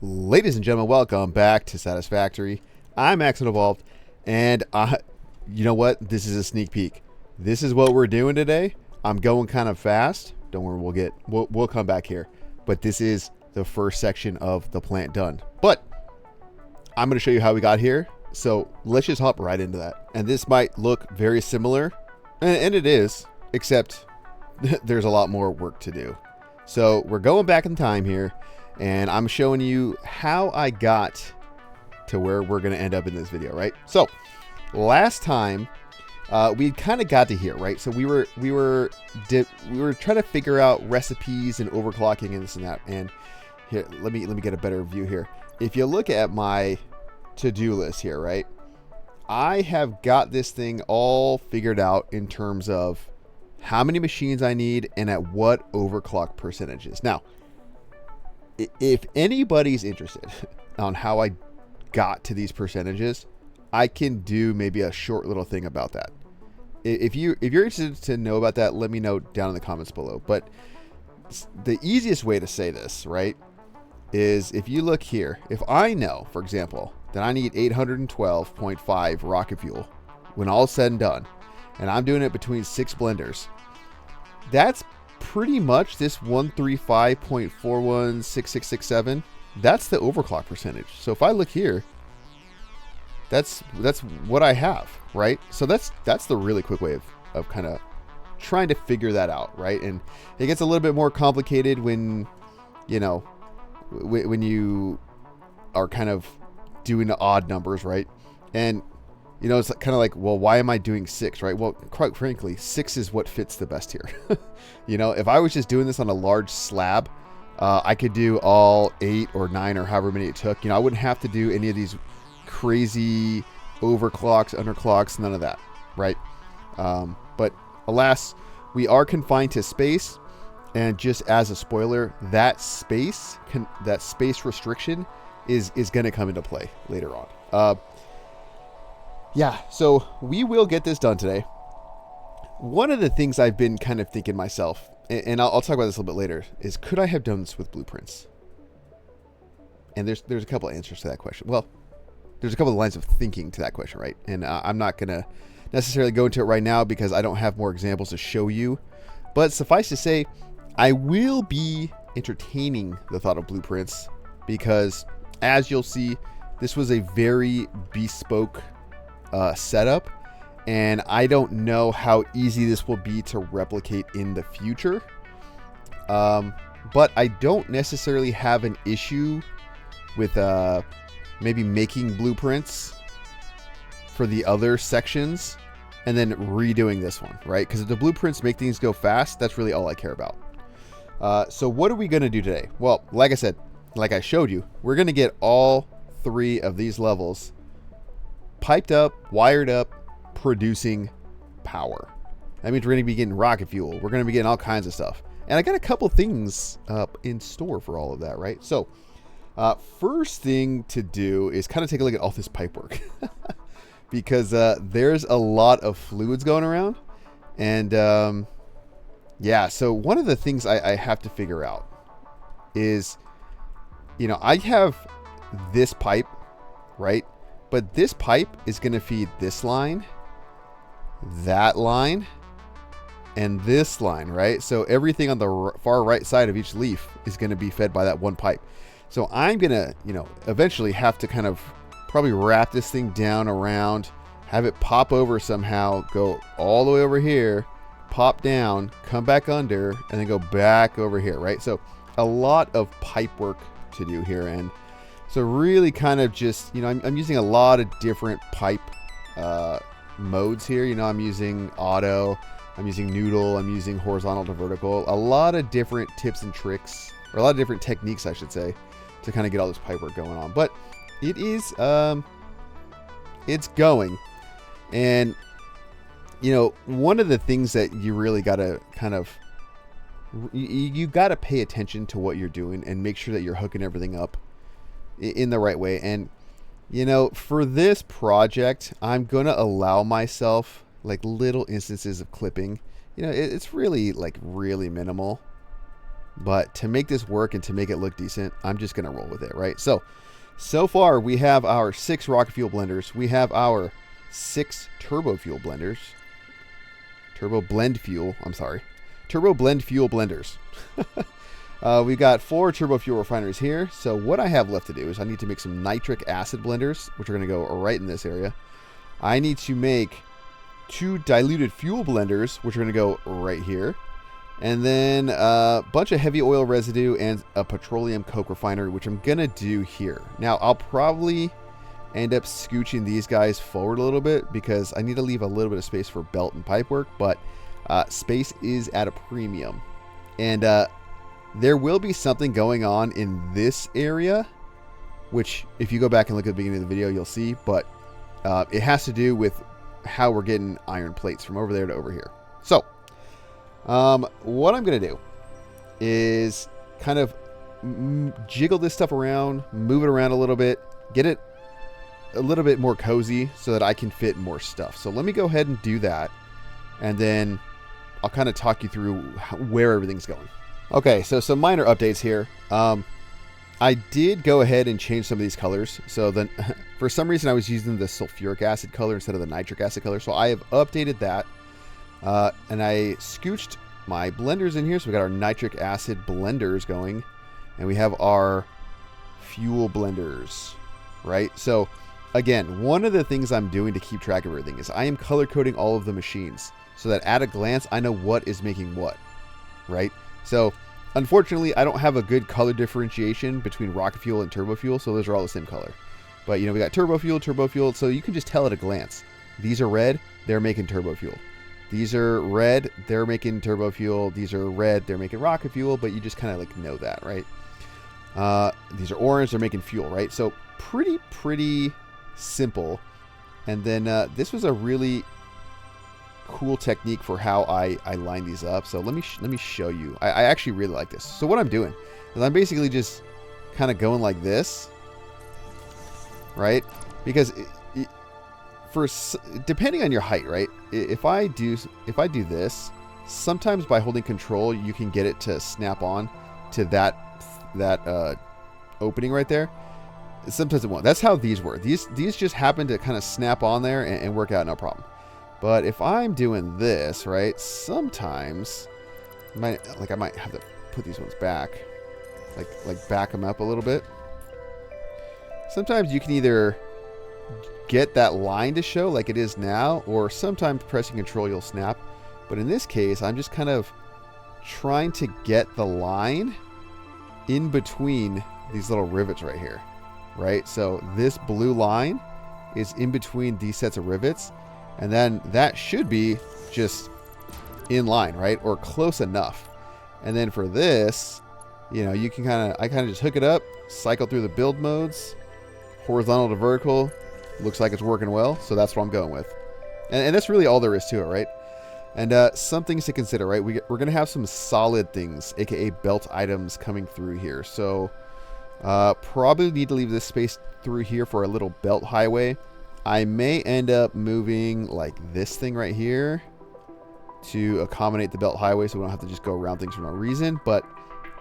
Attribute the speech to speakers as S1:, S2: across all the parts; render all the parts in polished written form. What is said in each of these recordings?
S1: Ladies and gentlemen, welcome back to Satisfactory. I'm AxionEvolved, and you know what? This is a sneak peek. This is what we're doing today. I'm going kind of fast. Don't worry, we'll come back here. But this is the first section of the plant done. But I'm going to show you how we got here. So let's just hop right into that. And this might look very similar, and it is, except there's a lot more work to do. So we're going back in time here. And I'm showing you how I got to where we're going to end up in this video, right? So last time we kind of got to here, right? So we were trying to figure out recipes and overclocking and this and that. And here, let me get a better view here. If you look at my to-do list here, right? I have got this thing all figured out in terms of how many machines I need and at what overclock percentages. Now, if anybody's interested on how I got to these percentages, I can do maybe a short little thing about that. If you're interested to know about that, let me know down in the comments below. But the easiest way to say this, right, is if you look here, if I know, for example, that I need 812.5 rocket fuel when all said and done, and I'm doing it between 6 blenders, that's pretty much this 135.416667. That's the overclock percentage. So if I look here, that's what I have, right? So that's the really quick way of kind of trying to figure that out, right? And it gets a little bit more complicated when, you know, when you are kind of doing the odd numbers, right? And you know, it's kind of like, well, why am I doing 6, right? Well, quite frankly, 6 is what fits the best here. You know, if I was just doing this on a large slab, I could do all 8 or 9 or however many it took. You know, I wouldn't have to do any of these crazy overclocks, underclocks, none of that, right? But alas, we are confined to space. And just as a spoiler, that space restriction is going to come into play later on. Yeah, so we will get this done today. One of the things I've been kind of thinking myself, and I'll talk about this a little bit later, is could I have done this with blueprints? And there's a couple of answers to that question. Well, there's a couple of lines of thinking to that question, right? And I'm not going to necessarily go into it right now because I don't have more examples to show you. But suffice to say, I will be entertaining the thought of blueprints because, as you'll see, this was a very bespoke setup, and I don't know how easy this will be to replicate in the future, but I don't necessarily have an issue with maybe making blueprints for the other sections and then redoing this one, right? Because if the blueprints make things go fast, that's really all I care about. So what are we going to do today? Well, like I said, like I showed you, we're going to get all 3 of these levels piped up, wired up, producing power. That means we're going to be getting rocket fuel. We're going to be getting all kinds of stuff. And I got a couple things up in store for all of that, right? So first thing to do is kind of take a look at all this pipe work. Because there's a lot of fluids going around. And yeah, so one of the things I have to figure out is, you know, I have this pipe, right? But this pipe is going to feed this line, that line, and this line, right? So everything on the far right side of each leaf is going to be fed by that one pipe. So I'm going to, you know, eventually have to kind of probably wrap this thing down around, have it pop over somehow, go all the way over here, pop down, come back under, and then go back over here, right? So a lot of pipe work to do here. And so really kind of just, you know, I'm using a lot of different pipe modes here. You know, I'm using auto, I'm using noodle, I'm using horizontal to vertical. A lot of different tips and tricks, or a lot of different techniques, I should say, to kind of get all this pipe work going on. But it is, it's going. And, you know, one of the things that you really got to kind of, you got to pay attention to what you're doing and make sure that you're hooking everything up in the right way. And, you know, for this project, I'm going to allow myself like little instances of clipping. You know, it's really like really minimal. But to make this work and to make it look decent, I'm just going to roll with it, right? So far, we have our 6 rocket fuel blenders. We have our 6 turbo fuel blenders. Turbo blend fuel, I'm sorry. Turbo blend fuel blenders. We've got 4 turbo fuel refineries here. So what I have left to do is I need to make some nitric acid blenders, which are going to go right in this area. I need to make 2 diluted fuel blenders, which are going to go right here. And then a bunch of heavy oil residue and a petroleum coke refinery, which I'm going to do here. Now, I'll probably end up scooching these guys forward a little bit because I need to leave a little bit of space for belt and pipe work, but space is at a premium. And there will be something going on in this area, which if you go back and look at the beginning of the video, you'll see, but it has to do with how we're getting iron plates from over there to over here. So, what I'm going to do is kind of jiggle this stuff around, move it around a little bit, get it a little bit more cozy so that I can fit more stuff. So let me go ahead and do that, and then I'll kind of talk you through where everything's going. Okay, so some minor updates here. I did go ahead and change some of these colors. So then, for some reason, I was using the sulfuric acid color instead of the nitric acid color. So I have updated that. And I scooched my blenders in here. So we got our nitric acid blenders going. And we have our fuel blenders, right? So, again, one of the things I'm doing to keep track of everything is I am color coding all of the machines so that at a glance, I know what is making what, right? So, unfortunately, I don't have a good color differentiation between rocket fuel and turbo fuel, so those are all the same color. But, you know, we got turbo fuel, so you can just tell at a glance. These are red, they're making turbo fuel. These are red, they're making turbo fuel. These are red, they're making rocket fuel, but you just kind of like know that, right? These are orange, they're making fuel, right? So, pretty simple. And then this was a really cool technique for how I line these up. So let me show you. I actually really like this. So what I'm doing is I'm basically just kind of going like this, right? Because depending on your height, right? If I do this, sometimes by holding control you can get it to snap on to that opening right there. Sometimes it won't. That's how these work. These just happen to kind of snap on there and work out no problem. But if I'm doing this, right, sometimes I might have to put these ones back, like back them up a little bit. Sometimes you can either get that line to show like it is now, or sometimes pressing control you'll snap. But in this case, I'm just kind of trying to get the line in between these little rivets right here, right? So this blue line is in between these sets of rivets. And then that should be just in line, right? Or close enough. And then for this, you know, you can I kind of just hook it up, cycle through the build modes, horizontal to vertical. Looks like it's working well. So that's what I'm going with. And that's really all there is to it, right? And some things to consider, right? We're going to have some solid things, aka belt items coming through here. So probably need to leave this space through here for a little belt highway. I may end up moving like this thing right here to accommodate the belt highway so we don't have to just go around things for no reason. But,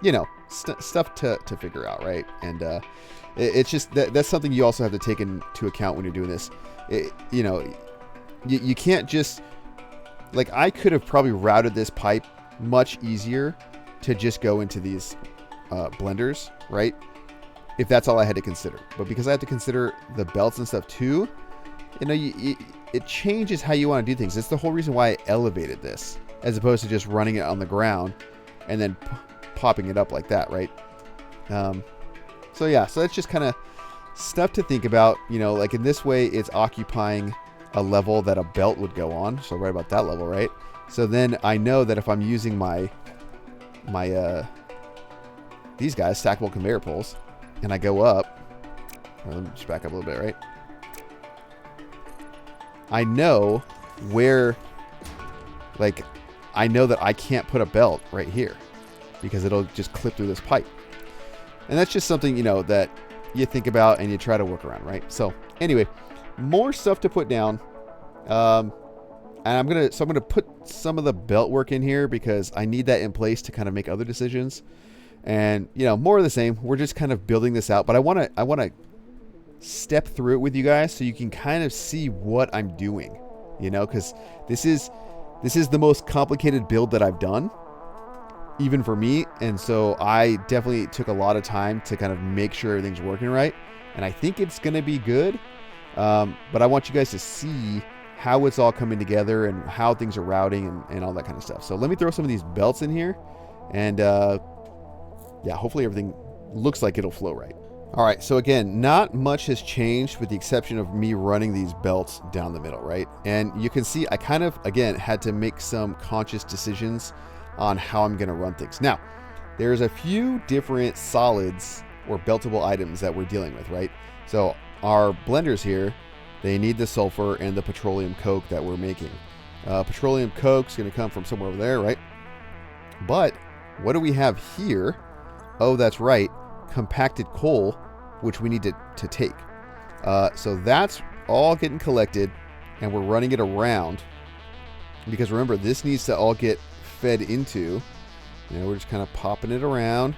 S1: you know, stuff to figure out, right? And it's just that's something you also have to take into account when you're doing this. You know, you can't just... Like, I could have probably routed this pipe much easier to just go into these blenders, right? If that's all I had to consider. But because I have to consider the belts and stuff too, you know, it changes how you want to do things. It's the whole reason why I elevated this, as opposed to just running it on the ground and then popping it up like that, right? So yeah, so that's just kind of stuff to think about. You know, like in this way, it's occupying a level that a belt would go on. So right about that level, right? So then I know that if I'm using my these guys, stackable conveyor poles, and I go up, let me just back up a little bit, right? I know where, like, I know that I can't put a belt right here because it'll just clip through this pipe. And that's just something, you know, that you think about and you try to work around, right? So anyway, more stuff to put down. And I'm gonna put some of the belt work in here because I need that in place to kind of make other decisions. And you know, more of the same. We're just kind of building this out, but I wanna step through it with you guys so you can kind of see what I'm doing. You know, because this is the most complicated build that I've done, even for me. And so I definitely took a lot of time to kind of make sure everything's working right. And I think it's gonna be good. But I want you guys to see how it's all coming together and how things are routing and all that kind of stuff. So let me throw some of these belts in here, and yeah, hopefully everything looks like it'll flow right. All right, so again, not much has changed with the exception of me running these belts down the middle, right? And you can see I kind of, again, had to make some conscious decisions on how I'm gonna run things. Now, there's a few different solids or beltable items that we're dealing with, right? So our blenders here, they need the sulfur and the petroleum coke that we're making. Petroleum coke is going to come from somewhere over there, right? But what do we have here? Oh, that's right, compacted coal, which we need to take. So that's all getting collected, and we're running it around. Because remember, this needs to all get fed into. You know, we're just kind of popping it around.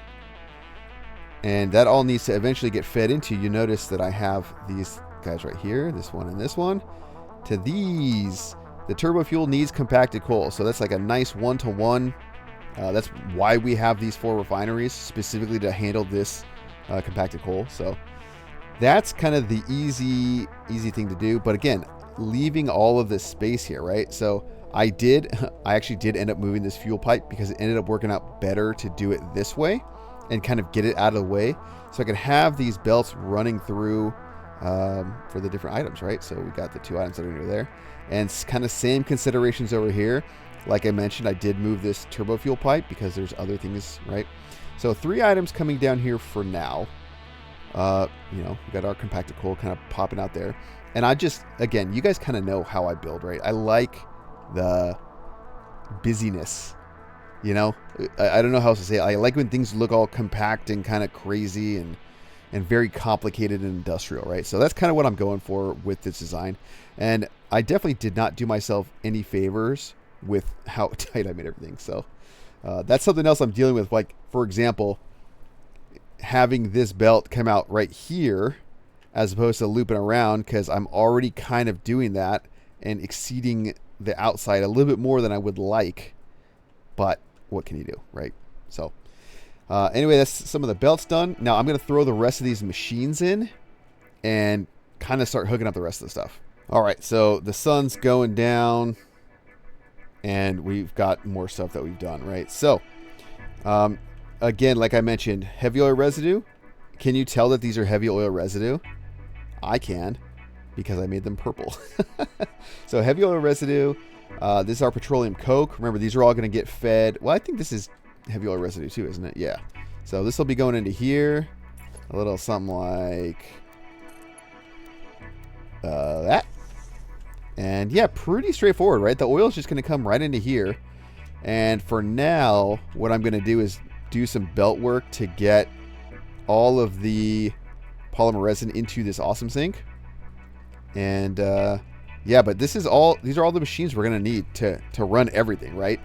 S1: And that all needs to eventually get fed into. You notice that I have these guys right here, this one and this one. To these, the turbo fuel needs compacted coal. So that's like a nice 1-to-1. That's why we have these 4 refineries, specifically to handle this compacted coal. So that's kind of the easy thing to do. But again, leaving all of this space here, right? So I actually did end up moving this fuel pipe because it ended up working out better to do it this way and kind of get it out of the way, so I could have these belts running through for the different items, right? So we got the 2 items that are there, and it's kind of same considerations over here. Like I mentioned, I did move this turbo fuel pipe because there's other things, right? So 3 items coming down here for now. You know, we got our compacted coal kind of popping out there, and I just, again, you guys kind of know how I build, right? I like the busyness. You know, I don't know how else to say it. I like when things look all compact and kind of crazy and very complicated and industrial, right? So that's kind of what I'm going for with this design. And I definitely did not do myself any favors with how tight I made everything. So that's something else I'm dealing with. Like, for example, having this belt come out right here as opposed to looping around, because I'm already kind of doing that and exceeding the outside a little bit more than I would like. But what can you do, right? So anyway, that's some of the belts done. Now I'm going to throw the rest of these machines in and kind of start hooking up the rest of the stuff. All right, so the sun's going down and we've got more stuff that we've done, right? So again, like I mentioned, heavy oil residue. Can you tell that these are heavy oil residue? I can, because I made them purple. So heavy oil residue. This is our petroleum coke. Remember, these are all going to get fed. Well, I think this is heavy oil residue too, isn't it? Yeah. So this will be going into here. A little something like that. And yeah, pretty straightforward, right? The oil is just going to come right into here. And for now, what I'm going to do is do some belt work to get all of the polymer resin into this awesome sink. And yeah, but these are all the machines we're going to need to run everything, right?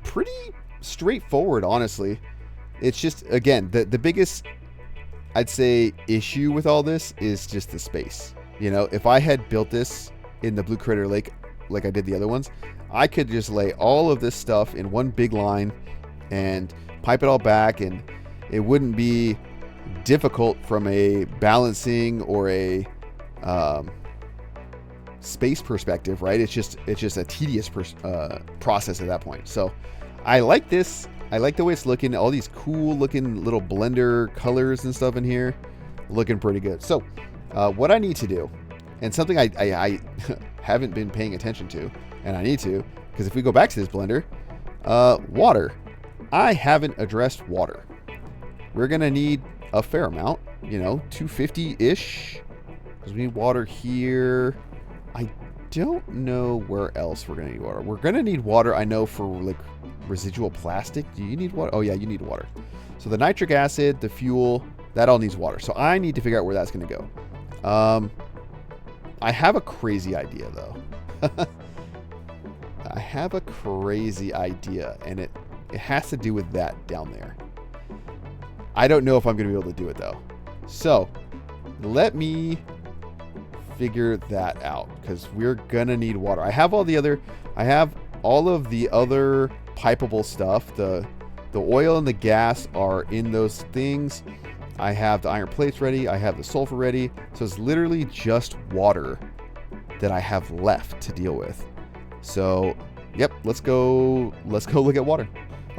S1: Pretty straightforward, honestly. It's just, again, the biggest, I'd say, issue with all this is just the space. You know, if I had built this in the Blue Crater Lake like I did the other ones, I could just lay all of this stuff in one big line and pipe it all back, and it wouldn't be difficult from a balancing or a space perspective, right? It's just a tedious process at that point. So I like this. I like the way it's looking. All these cool looking little blender colors and stuff in here, looking pretty good. So what I need to do, and something I haven't been paying attention to, and I need to, because if we go back to this blender, water. I haven't addressed water. We're gonna need a fair amount, you know, 250-ish, because we need water here. I don't know where else we're gonna need water. We're gonna need water, I know, for like residual plastic. Do you need water? Oh yeah, you need water. So the nitric acid, the fuel, that all needs water. So I need to figure out where that's gonna go. I have a crazy idea, though. I have a crazy idea, and it has to do with that down there. I don't know if I'm going to be able to do it, though. So, let me figure that out, because we're going to need water. I have all of the other pipeable stuff. The oil and the gas are in those things. I have the iron plates ready. I have the sulfur ready. So it's literally just water that I have left to deal with. So, yep, let's go look at water.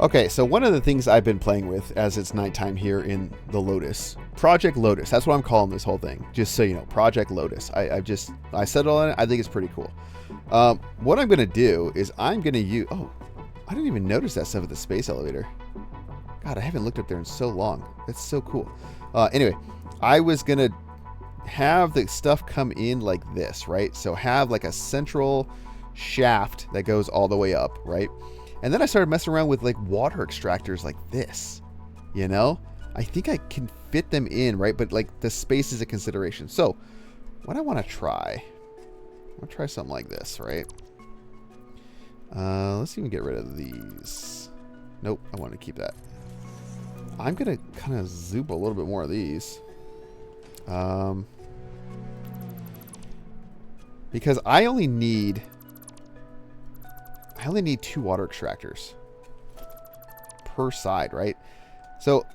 S1: Okay, so one of the things I've been playing with as it's nighttime here in the Lotus, Project Lotus, that's what I'm calling this whole thing. Just so you know, Project Lotus. I settled on it. I think it's pretty cool. What I'm going to do is I'm going to use, oh, I didn't even notice that stuff at the space elevator. God, I haven't looked up there in so long. That's so cool. Anyway, I was going to have the stuff come in like this, right? So have like a central shaft that goes all the way up, right? And then I started messing around with like water extractors like this, you know? I think I can fit them in, right? But like the space is a consideration. So what I want to try, something like this, right? Let's even get rid of these. Nope, I want to keep that. I'm going to kind of zoom a little bit more of these. Because I only need 2 water extractors per side, right? So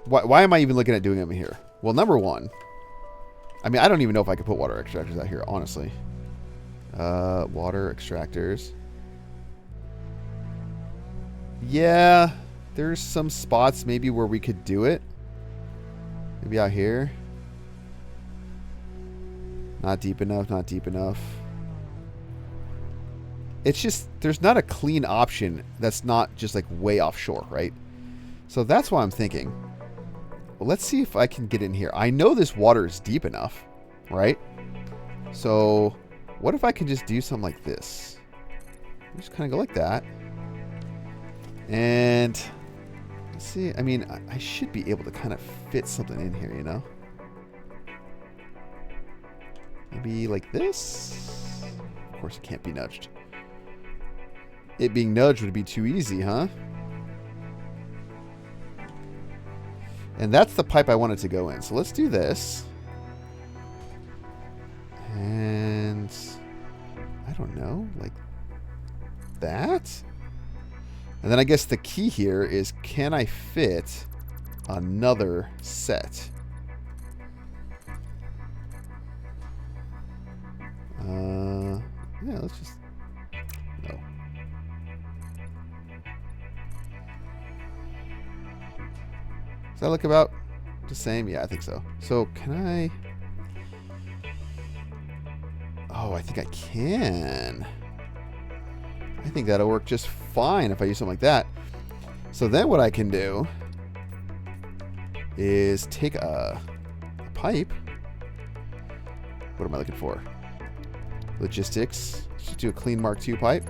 S1: why am I even looking at doing them here? Well, number one, I mean, I don't even know if I could put water extractors out here, honestly. Water extractors. Yeah, there's some spots maybe where we could do it. Maybe out here. Not deep enough, not deep enough. It's just, there's not a clean option that's not just like way offshore, right? So that's why I'm thinking, well, let's see if I can get in here. I know this water is deep enough, right? So what if I can just do something like this? Just kind of go like that. And let's see, I mean, I should be able to kind of fit something in here, you know? Maybe like this. Of course, it can't be nudged. It being nudged would be too easy, huh? And that's the pipe I wanted to go in. So let's do this. And I don't know, like that? And then I guess the key here is, can I fit another set? Yeah, let's just, no. Does that look about the same? Yeah, I think so. So can I? Oh, I think I can. I think that'll work just fine if I use something like that. So then what I can do is take a pipe. What am I looking for? Logistics. Just do a clean Mark II pipe.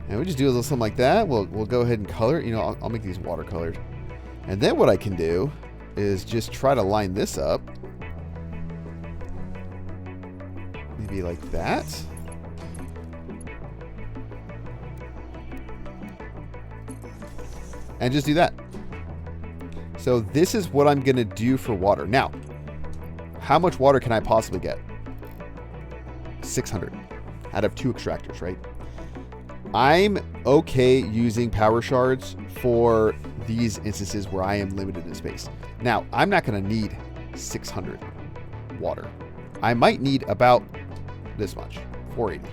S1: And we just do a little something like that. We'll go ahead and color it. You know, I'll make these watercolored. And then what I can do is just try to line this up. Maybe like that. And just do that. So this is what I'm going to do for water. Now, how much water can I possibly get? 600 out of 2 extractors, right? I'm okay using power shards for these instances where I am limited in space. Now, I'm not going to need 600 water. I might need about this much, 480.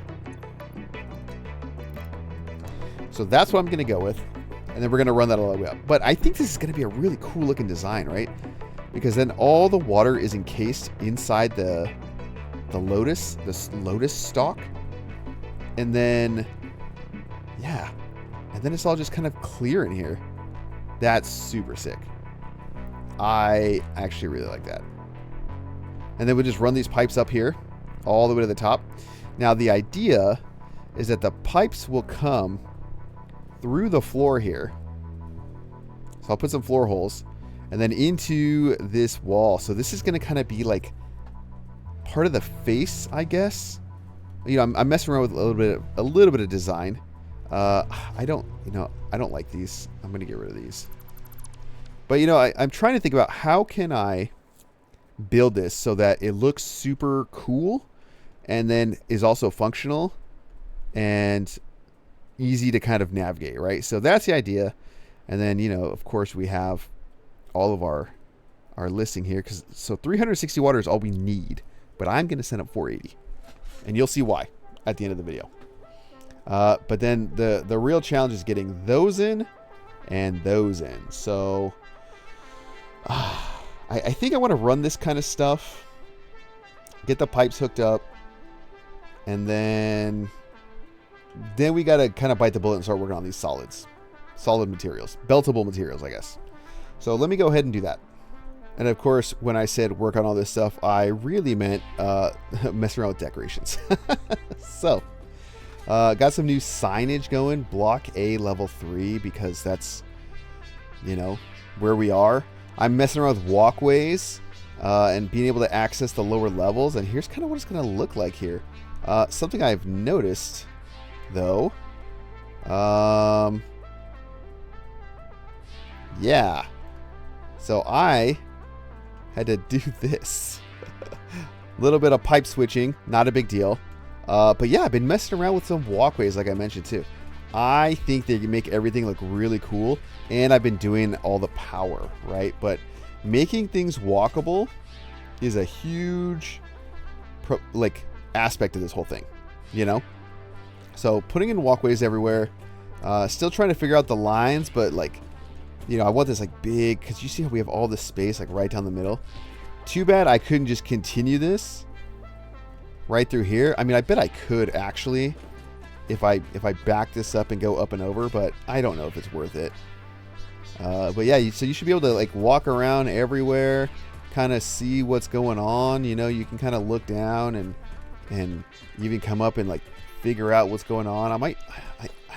S1: So that's what I'm going to go with. And then we're going to run that all the way up. But I think this is going to be a really cool looking design, right? Because then all the water is encased inside the Lotus, this Lotus stalk. And then, yeah. And then it's all just kind of clear in here. That's super sick. I actually really like that. And then we just run these pipes up here all the way to the top. Now the idea is that the pipes will come through the floor here. So I'll put some floor holes and then into this wall. So this is going to kind of be like part of the face, I guess. You know, I'm messing around with a little bit of design. I don't like these. I'm going to get rid of these. But, you know, I'm trying to think about how can I build this so that it looks super cool and then is also functional and easy to kind of navigate, right? So that's the idea. And then, you know, of course, we have all of our listing here. So 360 water is all we need. But I'm going to send up 480. And you'll see why at the end of the video. But then the real challenge is getting those in and those in. So I think I want to run this kind of stuff. Get the pipes hooked up. And then we got to kind of bite the bullet and start working on these solids. Solid materials. Beltable materials, I guess. So let me go ahead and do that. And of course, when I said work on all this stuff, I really meant messing around with decorations. So, got some new signage going. Block A level 3 because that's, you know, where we are. I'm messing around with walkways and being able to access the lower levels. And here's kind of what it's going to look like here. Something I've noticed, though. Yeah. So I had to do this. A little bit of pipe switching, not a big deal. But yeah, I've been messing around with some walkways like I mentioned too. I think they can make everything look really cool, and I've been doing all the power, right? But making things walkable is a huge aspect of this whole thing, you know? So putting in walkways everywhere, still trying to figure out the lines, but like, you know, I want this like big, because you see how we have all this space like right down the middle. Too bad I couldn't just continue this right through here. I mean, I bet I could actually if I back this up and go up and over, but I don't know if it's worth it. But yeah, so you should be able to like walk around everywhere, kind of see what's going on. You know, you can kind of look down and even come up and like figure out what's going on. I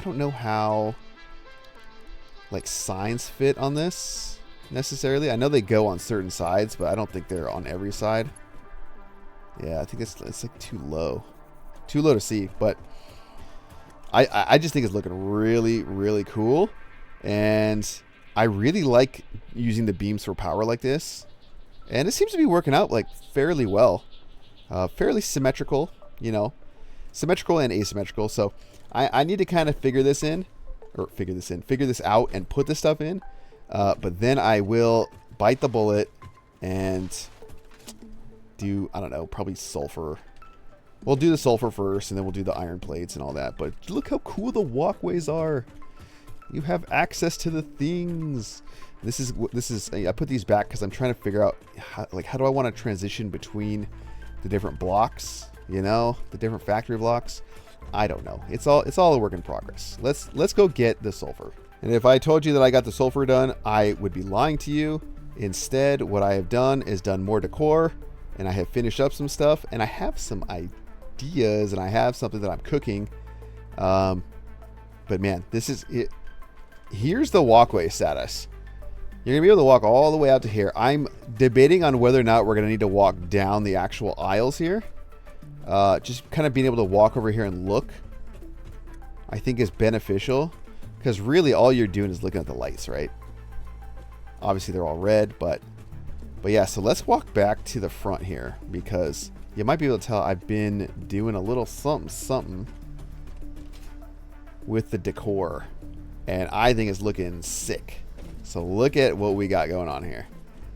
S1: don't know how like signs fit on this necessarily. I know they go on certain sides, but I don't think they're on every side. Yeah, I think it's like too low to see, but I just think it's looking really, really cool. And I really like using the beams for power like this. And it seems to be working out like fairly well. Fairly symmetrical, you know. Symmetrical and asymmetrical. So I need to kind of figure this out and put this stuff in. But then I will bite the bullet and do, I don't know, probably sulfur. We'll do the sulfur first, and then we'll do the iron plates and all that. But look how cool the walkways are. You have access to the things. This is. I put these back because I'm trying to figure out how do I want to transition between the different blocks. You know, the different factory blocks. I don't know. It's all a work in progress. Let's go get the sulfur. And if I told you that I got the sulfur done, I would be lying to you. Instead, what I have done is done more decor, and I have finished up some stuff, and I have some ideas, and I have something that I'm cooking. But man, this is it. Here's the walkway status. You're gonna be able to walk all the way out to here. I'm debating on whether or not we're gonna need to walk down the actual aisles here. Just kind of being able to walk over here and look, I think is beneficial, because really all you're doing is looking at the lights, right? Obviously they're all red, but yeah, so let's walk back to the front here, because you might be able to tell I've been doing a little something with the decor, and I think it's looking sick. So look at what we got going on here.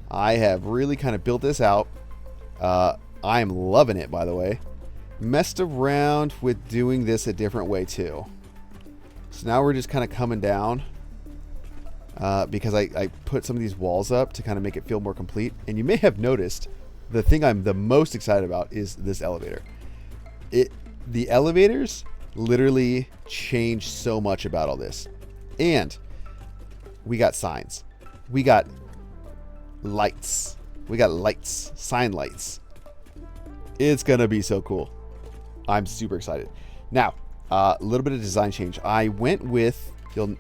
S1: I have really kind of built this out. I'm loving it, by the way. Messed around with doing this a different way too. So now we're just kind of coming down because I put some of these walls up to kind of make it feel more complete. And you may have noticed the thing I'm the most excited about is this elevator. The elevators literally changed so much about all this. And we got signs. We got lights. We got lights. Sign lights. It's going to be so cool. I'm super excited. Now, a little bit of design change. I went with,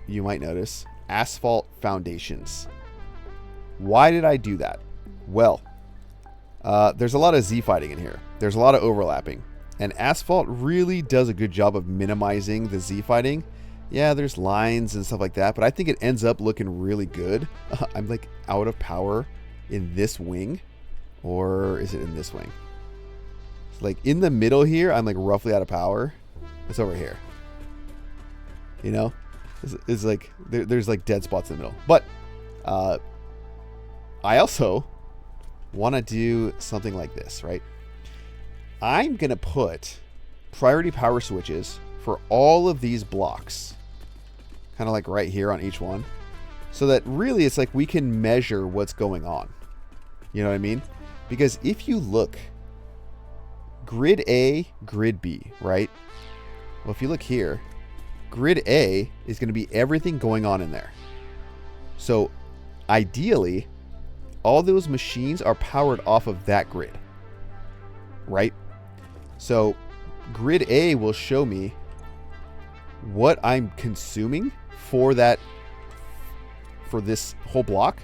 S1: you might notice, asphalt foundations. Why did I do that? Well, there's a lot of Z fighting in here. there's a lot of overlapping. And Asphalt really does a good job of minimizing the Z-fighting. Yeah, there's lines and stuff like that, but I think it ends up looking really good. I'm like out of power in this wing, or is it in this wing? So like in the middle here, I'm like roughly out of power. It's over here. You know, it's like there's like dead spots in the middle. But I also want to do something like this, right? I'm gonna put priority power switches for all of these blocks, kind of like right here on each one, so that really it's like we can measure what's going on. You know what I mean? Because if you look, grid A, grid B, right? Well, if you look here, grid A is going to be everything going on in there. So ideally, all those machines are powered off of that grid, right? So grid A will show me what I'm consuming for that, for this whole block,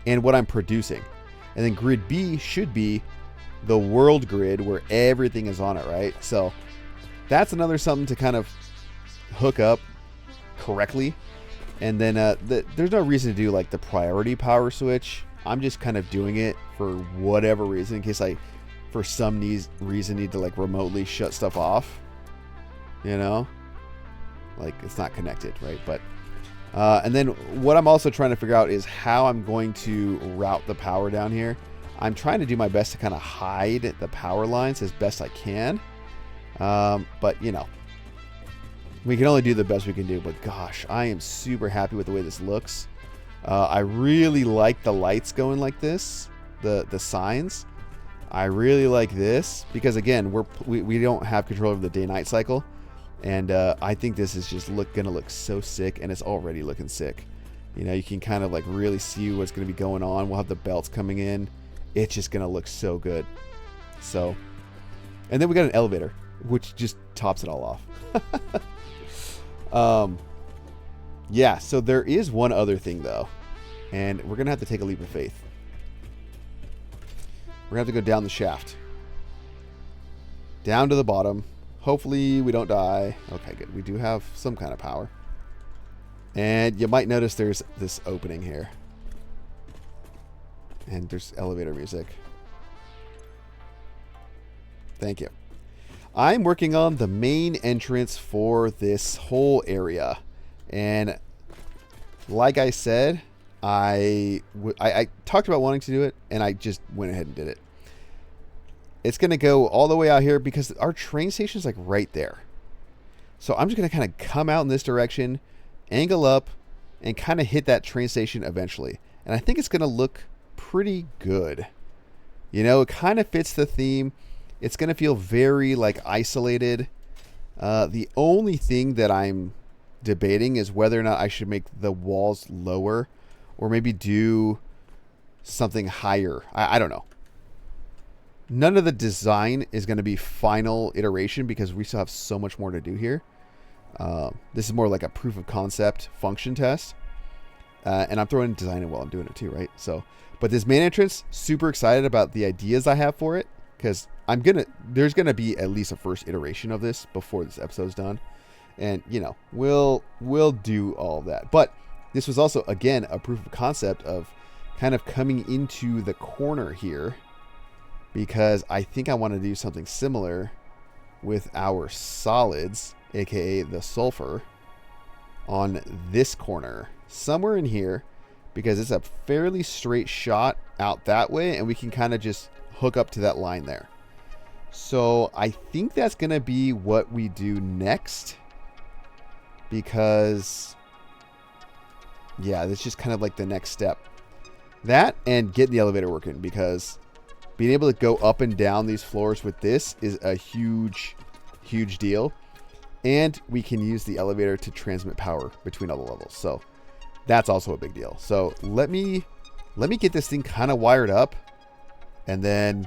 S1: and what I'm producing. And then grid B should be the world grid where everything is on it, right? So that's another something to kind of hook up correctly. And then there's no reason to do like the priority power switch. I'm just kind of doing it for whatever reason, in case I, for some reason, need to like remotely shut stuff off. You know, like it's not connected, right? But and then what I'm also trying to figure out is how I'm going to route the power down here. I'm trying to do my best to kind of hide the power lines as best I can. But you know, we can only do the best we can do. But gosh, I am super happy with the way this looks. I really like the lights going like this, the signs. I really like this because again, we don't have control over the day-night cycle, and I think this is just gonna look so sick, and it's already looking sick. You know, you can kind of like really see what's gonna be going on. We'll have the belts coming in. It's just gonna look so good. So, and then we got an elevator, which just tops it all off. Yeah, so there is one other thing though, and we're gonna have to take a leap of faith. We're gonna have to go down the shaft, down to the bottom. Hopefully we don't die. Okay, good. We do have some kind of power, and you might notice there's this opening here, and there's elevator music. Thank you. I'm working on the main entrance for this whole area. And like I said, I talked about wanting to do it, and I just went ahead and did it. It's going to go all the way out here because our train station is like right there. So I'm just going to kind of come out in this direction, angle up, and kind of hit that train station eventually. And I think it's going to look pretty good. You know, it kind of fits the theme. It's going to feel very like isolated. The only thing that I'm debating is whether or not I should make the walls lower or maybe do something higher. I don't know. None of the design is going to be final iteration because we still have so much more to do here. This is more like a proof of concept function test. And I'm throwing design in while I'm doing it too, right? So, but this main entrance, super excited about the ideas I have for it, because there's gonna be at least a first iteration of this before this episode's done. And you know, we'll do all that. But this was also, again, a proof of concept of kind of coming into the corner here, because I think I want to do something similar with our solids, aka the sulfur, on this corner somewhere in here, because it's a fairly straight shot out that way, and we can kind of just hook up to that line there. So I think that's gonna be what we do next, because yeah, that's just kind of like the next step. That and get the elevator working, because being able to go up and down these floors with this is a huge deal. And we can use the elevator to transmit power between all the levels. So that's also a big deal. So let me get this thing kind of wired up, and then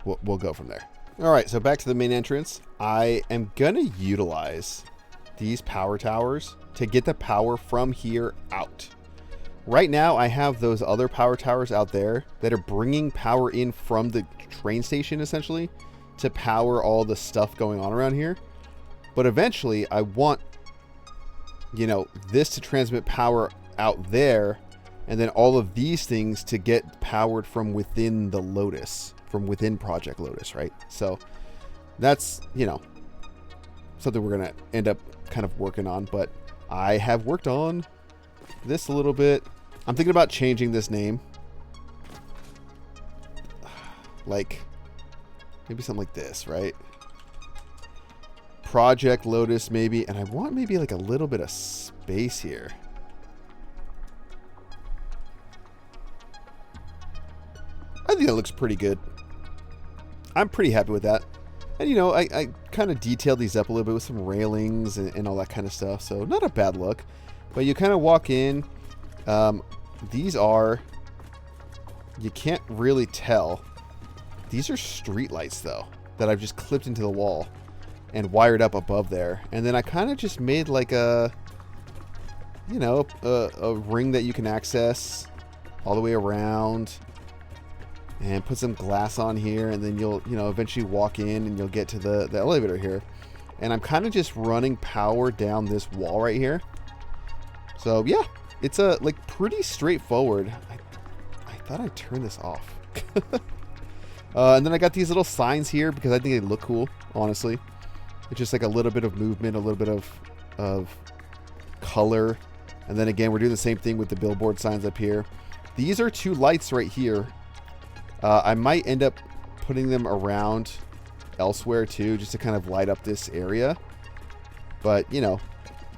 S1: we'll go from there. All right, so back to the main entrance. I am going to utilize these power towers to get the power from here out. right now I have those other power towers out there that are bringing power in from the train station, essentially, to power all the stuff going on around here. But eventually I want, you know, this to transmit power out there, and then all of these things to get powered from within the Lotus, from within Project Lotus, right? So that's, you know, something we're going to end up kind of working on. But I have worked on this a little bit. I'm thinking about changing this name. Like, maybe something like this, right? Project Lotus, maybe. And I want maybe like a little bit of space here. I think that looks pretty good. I'm pretty happy with that. And, you know, I kind of detailed these up a little bit with some railings and all that kind of stuff. So not a bad look. But you kind of walk in. These are... You can't really tell. These are street lights, though, that I've just clipped into the wall and wired up above there. And then I kind of just made like a... You know, a ring that you can access all the way around. And put some glass on here, and then you'll, you know, eventually walk in and you'll get to the elevator here. And I'm kind of just running power down this wall right here. So yeah, it's a like pretty straightforward. I thought I'd turn this off. And then I got these little signs here because I think they look cool, honestly. It's just like a little bit of movement, a little bit of color. And then again, we're doing the same thing with the billboard signs up here. These are 2 lights right here. I might end up putting them around elsewhere too, just to kind of light up this area. But, you know,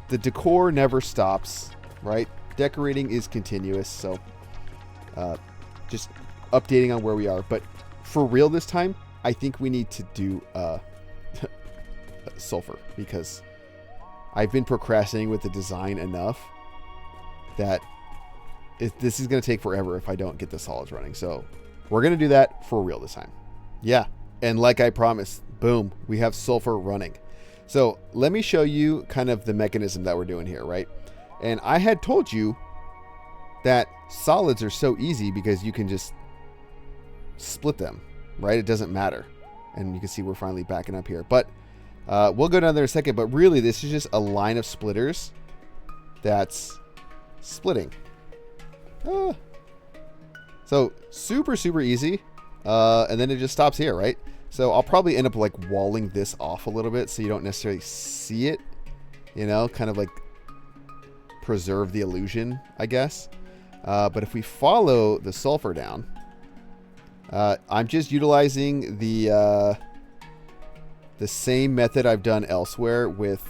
S1: the decor never stops, right? Decorating is continuous, so just updating on where we are. But for real this time, I think we need to do Sulfur, because I've been procrastinating with the design enough that this is going to take forever if I don't get the solids running. So we're going to do that for real this time. Yeah. And like I promised, boom, we have Sulfur running. So let me show you kind of the mechanism that we're doing here, right? And I had told you that solids are so easy because you can just split them, right? It doesn't matter. And you can see we're finally backing up here. But we'll go down there in a second. But really, this is just a line of splitters that's splitting. So super, super easy. And then it just stops here, right? So I'll probably end up like walling this off a little bit so you don't necessarily see it, you know, kind of like preserve the illusion, I guess. But if we follow the Sulfur down, I'm just utilizing the same method I've done elsewhere with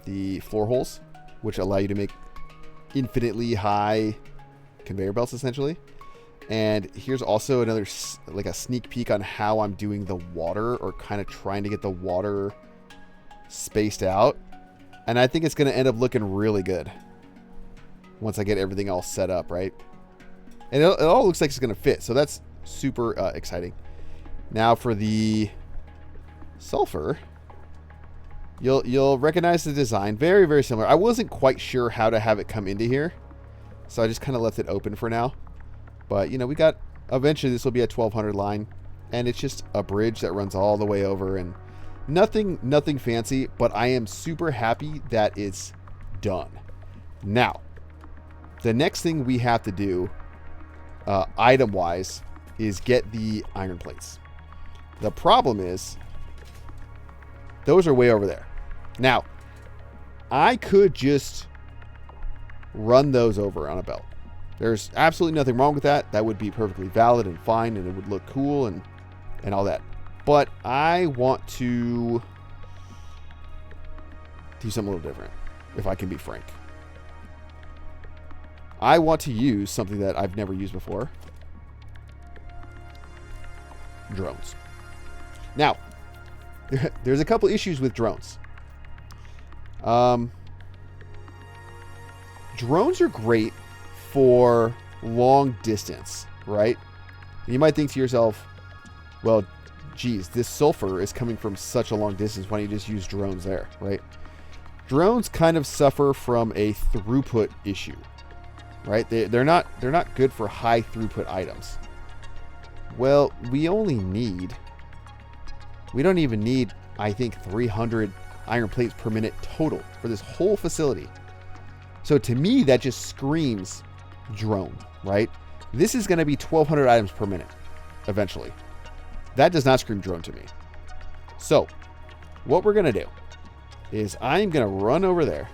S1: the floor holes, which allow you to make infinitely high conveyor belts, essentially. And here's also another, like a sneak peek on how I'm doing the water, or kind of trying to get the water spaced out. And I think it's going to end up looking really good once I get everything all set up, right? And it all looks like it's going to fit. So that's super exciting. Now for the Sulfur, you'll recognize the design. Very, very similar. I wasn't quite sure how to have it come into here, so I just kind of left it open for now. But, you know, we got, eventually this will be a 1200 line, and it's just a bridge that runs all the way over, and nothing fancy, but I am super happy that it's done. Now, the next thing we have to do, item-wise, is get the iron plates. The problem is, those are way over there. Now, I could just run those over on a belt. There's absolutely nothing wrong with that. That would be perfectly valid and fine, and it would look cool and all that. But I want to do something a little different, if I can be frank. I want to use something that I've never used before. Drones. Now, there's a couple issues with drones. Drones are great for long distance, right? And you might think to yourself, well, geez, this Sulfur is coming from such a long distance. Why don't you just use drones there, right? Drones kind of suffer from a throughput issue. right? They're not good for high throughput items. Well, we don't even need, I think, 300 iron plates per minute total for this whole facility. So to me, that just screams drone, right? This is going to be 1,200 items per minute eventually. That does not scream drone to me. So what we're going to do is I'm going to run over there,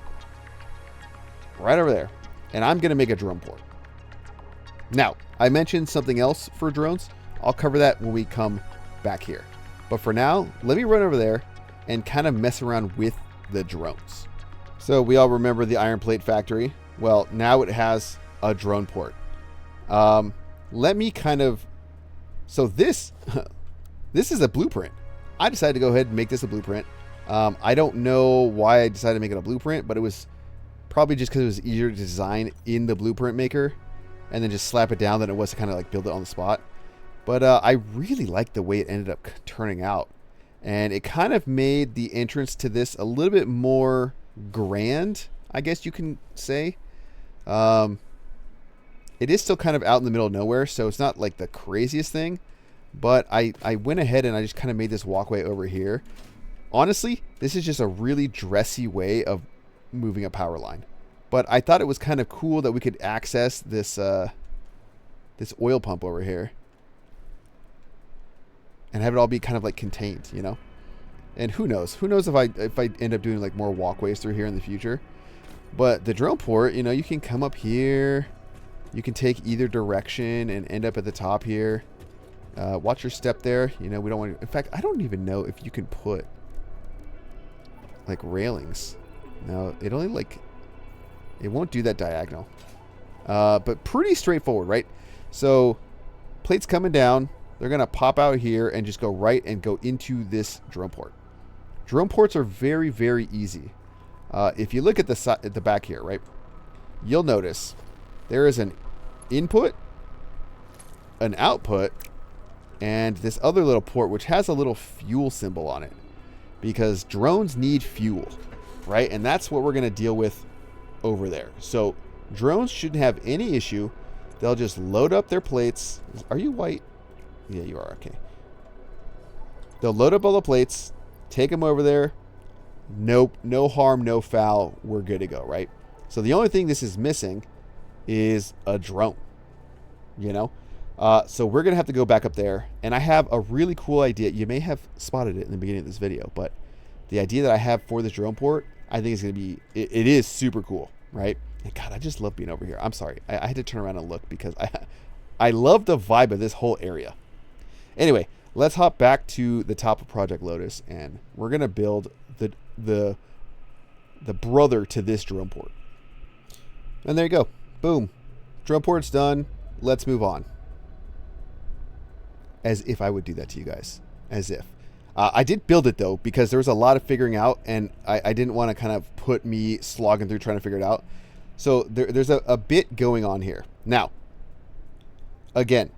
S1: right over there, and I'm going to make a drone port. Now, I mentioned something else for drones. I'll cover that when we come back here. But for now, let me run over there and kind of mess around with the drones. So we all remember the iron plate factory. Well, now it has a drone port. Let me kind of... So this is a blueprint. I decided to go ahead and make this a blueprint. I don't know why I decided to make it a blueprint, but it was probably just because it was easier to design in the blueprint maker and then just slap it down than it was to kind of like build it on the spot. But I really liked the way it ended up turning out. And it kind of made the entrance to this a little bit more grand, I guess you can say. It is still kind of out in the middle of nowhere, so it's not like the craziest thing. But I went ahead and I just kind of made this walkway over here. Honestly, this is just a really dressy way of moving a power line. But I thought it was kind of cool that we could access this this oil pump over here and have it all be kind of like contained, you know? And who knows? Who knows if I end up doing like more walkways through here in the future. But the drone port, you know, you can come up here. You can take either direction and end up at the top here. Watch your step there. You know, we don't want to... In fact, I don't even know if you can put like railings. No, it only like... It won't do that diagonal. But pretty straightforward, right? So plates coming down. They're going to pop out here and just go right and go into this drone port. Drone ports are very, very easy. If you look at the back here, right, you'll notice there is an input, an output, and this other little port which has a little fuel symbol on it because drones need fuel, right? And that's what we're going to deal with over there. So drones shouldn't have any issue. They'll just load up their plates. Are you white? Yeah, you are. Okay. They'll load up all the plates, take them over there. Nope, no harm, no foul. We're good to go, right? So the only thing this is missing is a drone, you know? So we're going to have to go back up there. And I have a really cool idea. You may have spotted it in the beginning of this video, but the idea that I have for this drone port, I think is going to be, it is super cool, right? And God, I just love being over here. I'm sorry. I had to turn around and look because I love the vibe of this whole area. Anyway, let's hop back to the top of Project Lotus, and we're going to build the brother to this drone port. And there you go. Boom. Drone port's done. Let's move on. As if I would do that to you guys. As if. I did build it, though, because there was a lot of figuring out, and I didn't want to kind of put me slogging through trying to figure it out. So there's a bit going on here. Now, again,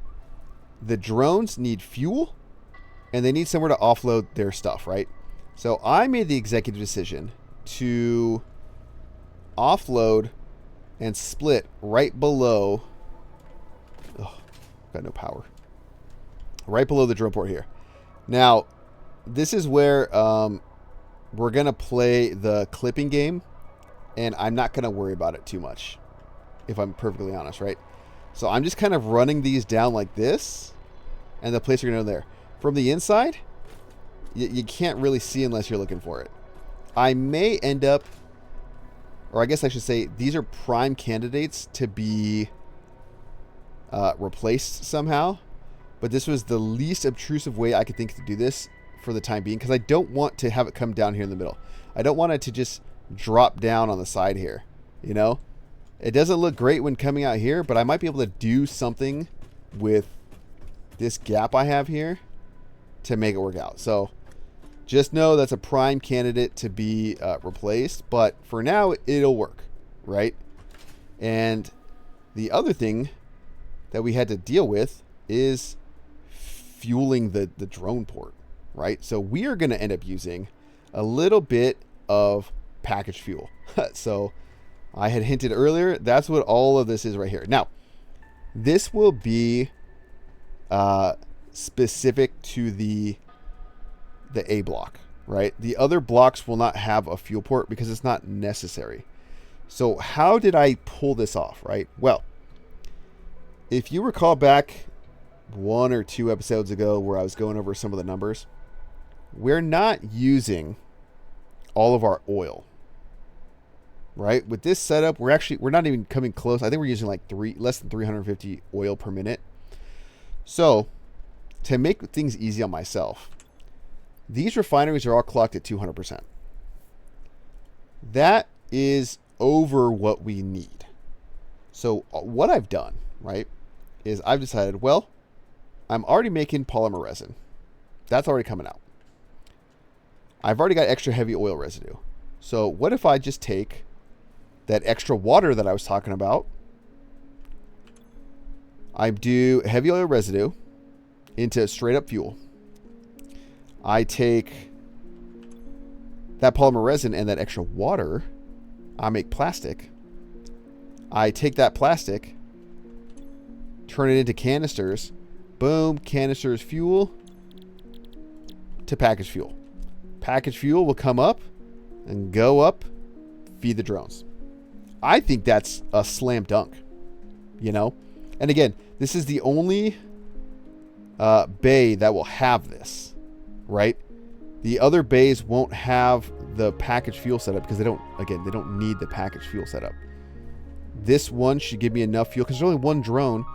S1: the drones need fuel, and they need somewhere to offload their stuff, right? So I made the executive decision to offload and split right below... Oh, got no power. Right below the drone port here. Now, this is where we're going to play the clipping game, and I'm not going to worry about it too much, if I'm perfectly honest, right? So I'm just kind of running these down like this, and the plates are going to go there. From the inside, you can't really see unless you're looking for it. I may end up, or I guess I should say, these are prime candidates to be replaced somehow. But this was the least obtrusive way I could think to do this for the time being, because I don't want to have it come down here in the middle. I don't want it to just drop down on the side here, you know? It doesn't look great when coming out here, but I might be able to do something with this gap I have here to make it work out. So just know that's a prime candidate to be replaced, but for now it'll work, right? And the other thing that we had to deal with is fueling the drone port, right? So we are going to end up using a little bit of packaged fuel. So I had hinted earlier, that's what all of this is right here. Now, this will be specific to the A block, right? The other blocks will not have a fuel port because it's not necessary. So how did I pull this off, right? Well, if you recall back 1 or 2 episodes ago where I was going over some of the numbers, we're not using all of our oil, right? With this setup, we're not even coming close. I think we're using like less than 350 oil per minute. So to make things easy on myself, these refineries are all clocked at 200%. That is over what we need. So what I've done, right, is I've decided, well, I'm already making polymer resin. That's already coming out. I've already got extra heavy oil residue. So what if I just take that extra water that I was talking about, I do heavy oil residue into straight up fuel. I take that polymer resin and that extra water, I make plastic. I take that plastic, turn it into canisters. Boom, canisters fuel to packaged fuel. Packaged fuel will come up and go up, feed the drones. I think that's a slam dunk, you know? And again, this is the only bay that will have this, right? The other bays won't have the packaged fuel setup because they don't need the packaged fuel setup. This one should give me enough fuel because there's only one drone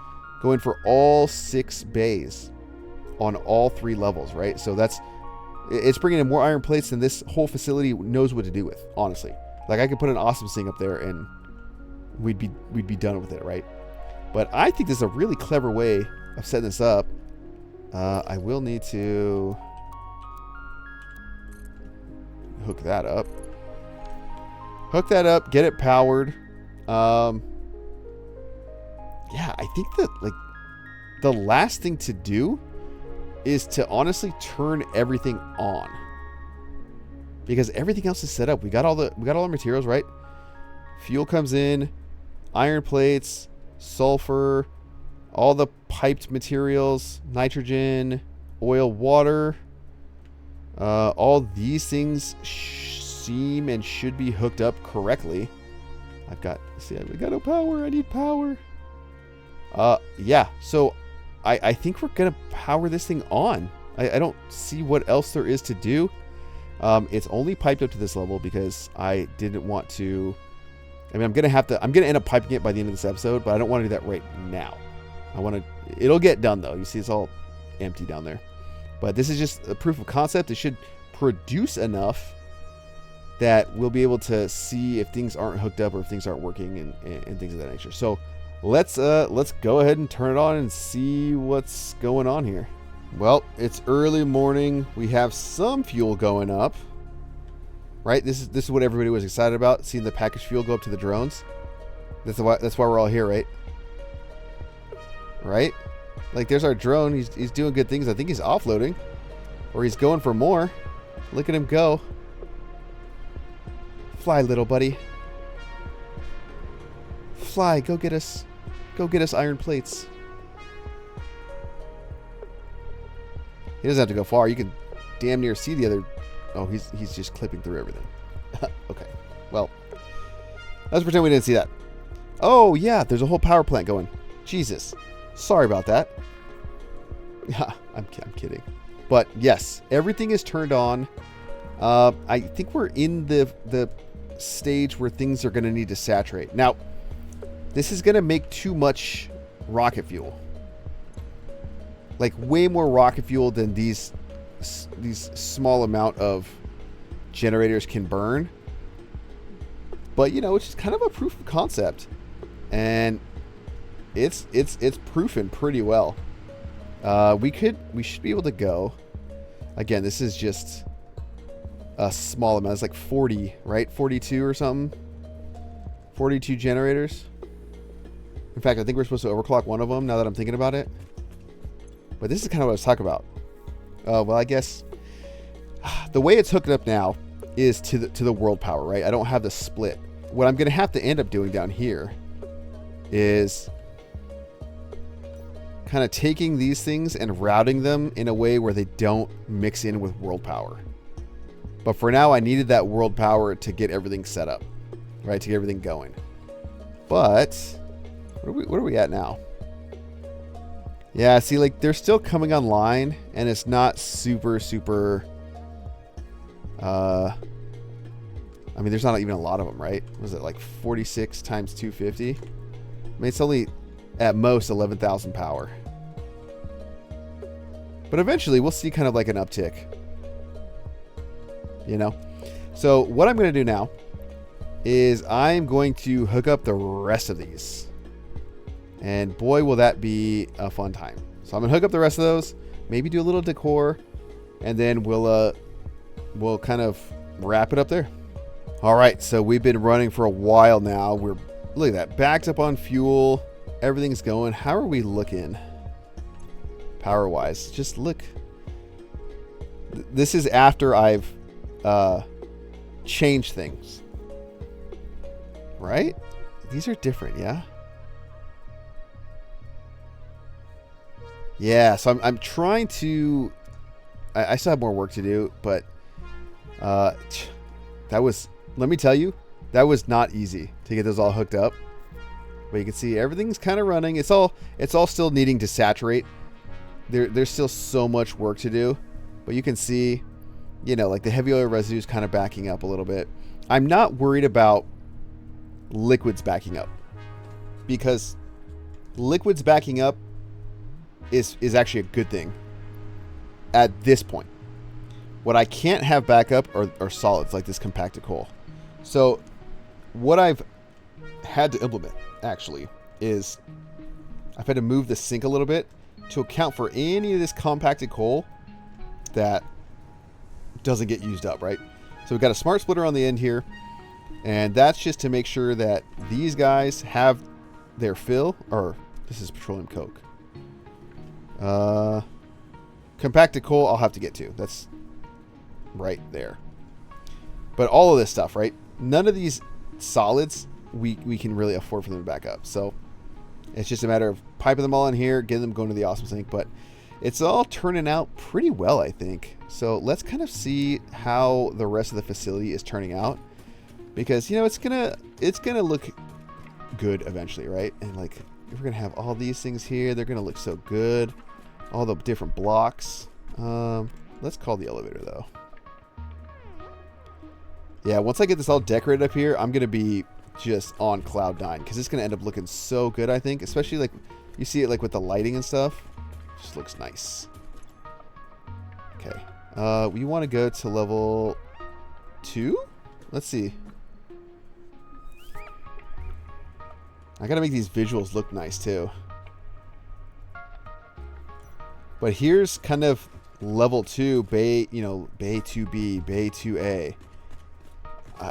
S1: going for all 6 bays on all 3 levels, right? So it's bringing in more iron plates than this whole facility knows what to do with, honestly. Like, I could put an awesome thing up there and we'd be done with it, right? But I think this is a really clever way of setting this up. I will need to hook that up. Get it powered. Yeah, I think that, like, the last thing to do is to honestly turn everything on, because everything else is set up. We got all our materials, right? Fuel comes in, iron plates, sulfur, all the piped materials, nitrogen, oil, water. All these things seem and should be hooked up correctly. We got no power. I need power. Yeah, so I think we're going to power this thing on. I don't see what else there is to do. It's only piped up to this level because I didn't want to. I mean, I'm going to end up piping it by the end of this episode, but I don't want to do that right now. It'll get done though. You see, it's all empty down there. But this is just a proof of concept. It should produce enough that we'll be able to see if things aren't hooked up or if things aren't working and things of that nature. So let's go ahead and turn it on and see what's going on here. Well, it's early morning. We have some fuel going up. Right? This is what everybody was excited about, seeing the packaged fuel go up to the drones. That's why we're all here, right? Right? Like, there's our drone. He's doing good things. I think he's offloading, or he's going for more. Look at him go. Fly, little buddy. Fly, go get us iron plates. He doesn't have to go far. You can damn near see the other. Oh, he's just clipping through everything. Okay. Well, let's pretend we didn't see that. Oh, yeah, there's a whole power plant going. Jesus. Sorry about that. Yeah, I'm kidding. But yes, everything is turned on. I think we're in the stage where things are going to need to saturate. Now, this is going to make too much rocket fuel. Like, way more rocket fuel than these small amount of generators can burn. But, you know, it's just kind of a proof of concept. And it's proofing pretty well. We should be able to go. Again, this is just a small amount. It's like 40, right? 42 or something. 42 generators. In fact, I think we're supposed to overclock one of them now that I'm thinking about it. But this is kind of what I was talking about. Well, I guess the way it's hooked up now is to the world power, right? I don't have the split what I'm going to have to end up doing down here is kind of taking these things and routing them in a way where they don't mix in with world power. But for now, I needed that world power to get everything set up, right? To get everything going. But what are we at now? Yeah, see, like they're still coming online, and it's not super. I mean, there's not even a lot of them, right? Was it like 46 times 250? I mean, it's only at most 11,000 power. But eventually, we'll see kind of like an uptick. You know? So what I'm going to do now is I'm going to hook up the rest of these. And boy, will that be a fun time. So I'm going to hook up the rest of those. Maybe do a little decor. And then we'll kind of wrap it up there. All right, so we've been running for a while now. Look at that, backed up on fuel. Everything's going. How are we looking power-wise? Just look. This is after I've changed things, right? These are different, yeah. Yeah, so I'm trying to. I still have more work to do, but that was. Let me tell you, that was not easy to get those all hooked up. But you can see everything's kind of running. It's all still needing to saturate. There's still so much work to do. But you can see, you know, like the heavy oil residue is kind of backing up a little bit. I'm not worried about liquids backing up, because liquids backing up is actually a good thing at this point. What I can't have back up are solids like this compacted coal. So what I've had to implement actually is I've had to move the sink a little bit to account for any of this compacted coal that doesn't get used up, right? So we've got a smart splitter on the end here, and that's just to make sure that these guys have their fill. Or this is petroleum coke. Compacted coal I'll have to get to. That's right there. But all of this stuff, right? None of these solids we can really afford for them to back up. So it's just a matter of piping them all in here, getting them going to the awesome sink. But it's all turning out pretty well, I think. So let's kind of see how the rest of the facility is turning out, because you know it's gonna look good eventually, right? And like we're gonna have all these things here. They're gonna look so good. All the different blocks. Let's call the elevator though. Yeah, once I get this all decorated up here, I'm going to be just on cloud nine, because it's going to end up looking so good, I think. Especially, like, you see it, like, with the lighting and stuff. Just looks nice. Okay. We want to go to level 2? Let's see. I got to make these visuals look nice, too. But here's kind of level 2, bay, you know, bay 2B, bay 2A.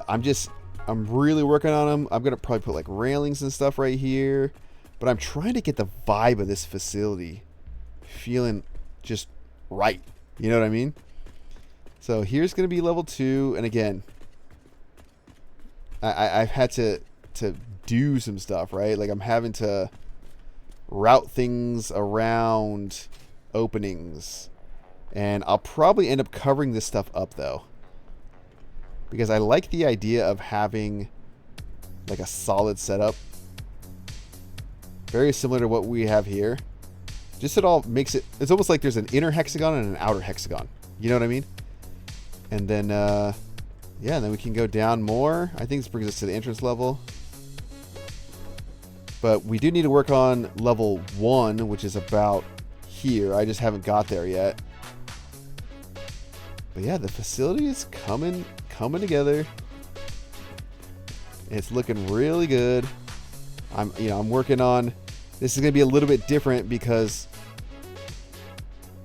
S1: I'm really working on them. I'm going to probably put like railings and stuff right here. But I'm trying to get the vibe of this facility feeling just right. You know what I mean? So here's going to be level 2. And again, I've had to do some stuff, right? Like I'm having to route things around openings. And I'll probably end up covering this stuff up though, because I like the idea of having like a solid setup. Very similar to what we have here. Just it all makes it, it's almost like there's an inner hexagon and an outer hexagon. You know what I mean? And then, yeah, and then we can go down more. I think this brings us to the entrance level. But we do need to work on level 1, which is about here. I just haven't got there yet. But yeah, the facility is coming together. It's looking really good. I'm working on, this is going to be a little bit different, because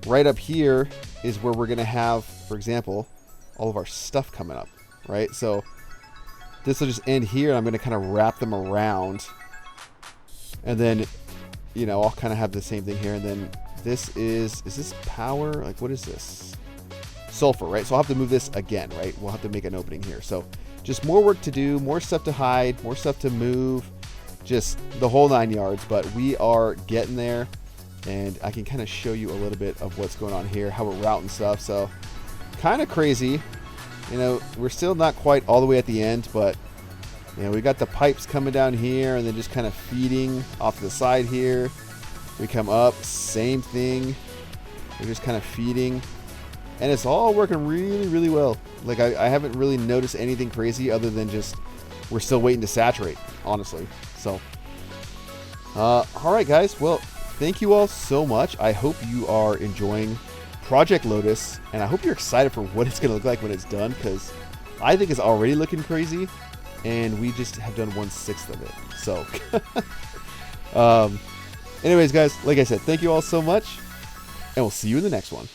S1: right up here is where we're going to have, for example, all of our stuff coming up, right? So this will just end here, and I'm going to kind of wrap them around, and then, you know, I'll kind of have the same thing here. And then this is this power? Like, what is this? Sulfur, right? So I'll have to move this again, right? We'll have to make an opening here. So just more work to do, more stuff to hide, more stuff to move, just the whole 9 yards. But we are getting there, and I can kind of show you a little bit of what's going on here, how we're routing stuff. So kind of crazy. You know, we're still not quite all the way at the end, but you know, we got the pipes coming down here and then just kind of feeding off to the side here. We come up, same thing. We're just kind of feeding. And it's all working really, really well. Like, I haven't really noticed anything crazy other than just we're still waiting to saturate, honestly. So, all right, guys. Well, thank you all so much. I hope you are enjoying Project Lotus, and I hope you're excited for what it's going to look like when it's done, because I think it's already looking crazy, and we just have done 1/6 of it. So, anyways, guys, like I said, thank you all so much, and we'll see you in the next one.